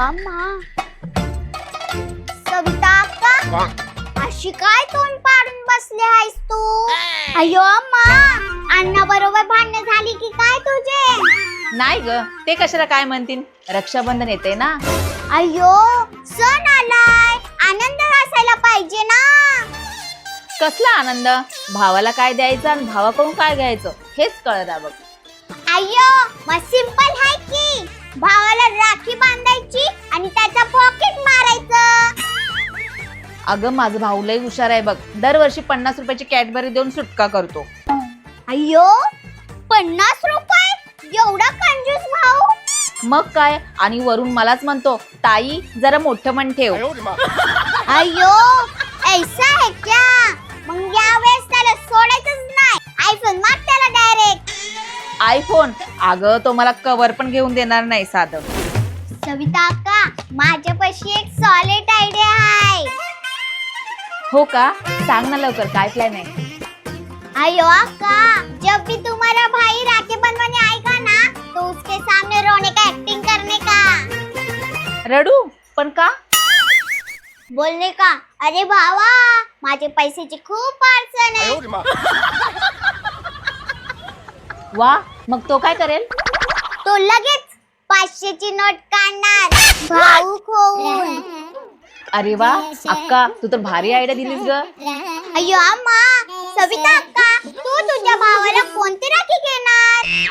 अम्मा, सविता अक्का, अशी काय तोंड पाडून बसले आहेस तू? अयो अम्मा, अण्णा बरोबर भांडण झाली की काय तुझे? नाही ग, ते कशाला काय म्हणतील, रक्षाबंधन येते ना. अयो, सण आलाय, आनंद असायला पाहिजे ना. कसला आनंद? भावाला काय द्यायचं आणि भावाकडून काय घ्यायचं हेच कळत बघ. अयो, मग सिंपल आहे की भावाला राखी बांधायची आणि त्याचा पॉकेट मारायचं. अगं माझा भाऊ लय हुशार आहे बघ, दरवर्षी 50 रुपयाची कॅडबरी देऊन सुटका करतो. अयो, 50 रुपये? एवढा कंजूस भाऊ? मग काय, आणि वरून मलाच म्हणतो, ताई जरा मोठं मन ठेव. अयो, ऐसा है क्या? मग यावेळेस त्याला सोडायचंच नाही, आयफोन माग त्याला डायरेक्ट. आयफोन? अगं तो मला कवर पण घेऊन देणार नाही साधं. सविता अक्का, माझ्यापाशी एक सॉलिड आयडिया आहे. हो का, सांग ना लवकर, काय प्लॅन आहे? अयो अक्का, जब भी तुम्हारा भाई राखी बंधवाने आएगा ना, तो उसके सामने रोने का एक्टिंग करने का. रडू? पण का? बोलने का, अरे भावा, माझे पैशाची खूप अडचण आहे. वा, मग तो काय करेल? तो लगेच 500 ची नोट काढणार, भाऊ होऊन. अरे वा अक्का, तू तर भारी आयडिया दिलीस ग. अयो अम्मा, सविता अक्का, तू तुझ्या भावाला कोणती राखी घेणार?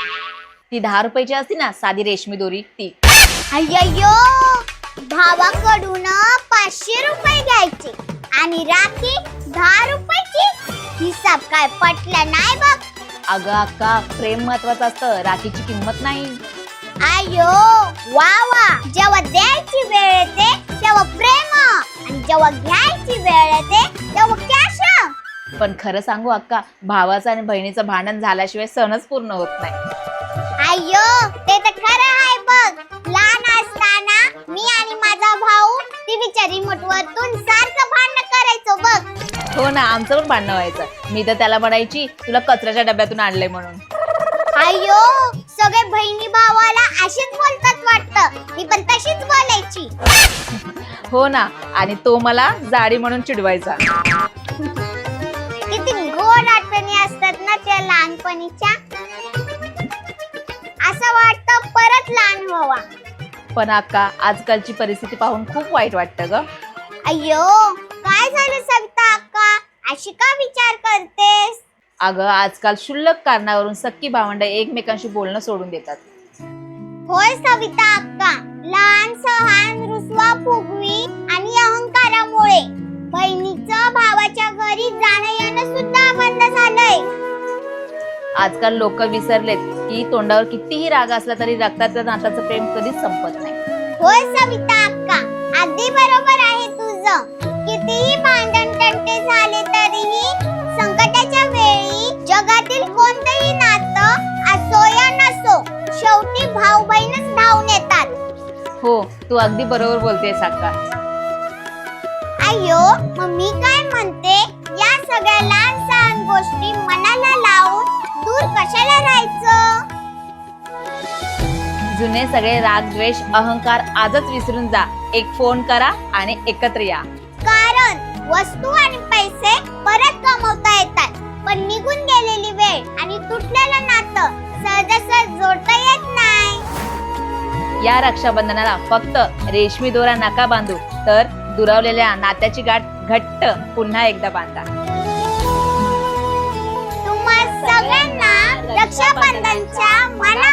ती 10 रुपयाची असती ना, साधी रेशमी दोरी ती. अय्यो, भावाकडून 500 रुपये घ्यायचे आणि राखी 10 रुपयाची. हिसाब काय पटला नाही बघ. अगं अक्का, प्रेम महत्वाचं असतं, राखीची किंमत नाही. अयो, वा वा, जेव्हा द्यायची वेळ येते तेव्हा प्रेम आणि जेव्हा घ्यायची वेळ येते तेव्हा कॅश. पण खरं सांगू अक्का, भावाचं आणि बहिणीचं भांडण झाल्याशिवाय सणच पूर्ण होत नाही. अय्यो, ते तर खरं आहे बघ. लहान असताना मी आणि माझा भाऊ टीव्हीच्या रिमोट वरतून सारखं भांडण करायचो बघ. हो ना, आमचं पण भांडण व्हायचं. मी तर त्याला म्हणायची, तुला कचऱ्याच्या डब्यातून आणलंय म्हणून. अय्यो, सगळे बहिणी भावाला अशीच बोलतात वाटतं. मी पण तशीच बोलायची. हो ना, आणि तो मला जाडी म्हणून चिडवायचा. किती गोड आठवणी असतात ना त्या लहानपणीच्या. असं वाटतं परत लहान व्हावा. पण अक्का, आजकालची परिस्थिती पाहून खूप वाईट वाटतं ग. अय्यो, काय झालं सविता अक्का, अशी का विचार करतेस? अगं, आजकाल क्षुल्लक कारणावरून सख्खी भावंड एकमेकांशी बोलणं सोडून देतात. होय सविता अक्का, लहान सहान रुसवा फुगवी आणि अहंकारामुळे बहिणीचं भावाच्या घरी जाणं येणं सुद्धा बंद झालंय. आजकाल लोक विसरलेत की तोंडावर कितीही राग असला तरी रक्ताच्या नाताचं प्रेम कधीच संपत नाही. होय सविता अक्का, अगदी बरोबर आहे तुझं. कितीही भांडण तंटे झाले तरीही संकटाच्या वेळी जगातील कोणतेही नातं असो या नसो, शेवटी भाऊ बहीणच धावून येतात. हो, तू अगदी बरोबर बोलतेस अक्का. अय्यो, मग मी काय म्हणते, या सगळ्या लहान सहान गोष्टी मनाला लावून दूर कशाला राहायचं? जुने सगळे राग द्वेष अहंकार आजच विसरून जा. एक फोन करा आणि एकत्र या. कारण वस्तू आणि पैसे परत कमवता येतात, पण निघून गेलेली वेळ आणि तुटलेलं नातं सहजासहज जोडता येत नाही. या रक्षाबंधनाला फक्त रेशमी दोरा नका बांधू, तर दुरावलेल्या नात्याची गाठ घट्ट पुन्हा एकदा बांधा. तुम्हा सगळ्यांना रक्षाबंधनच्या मना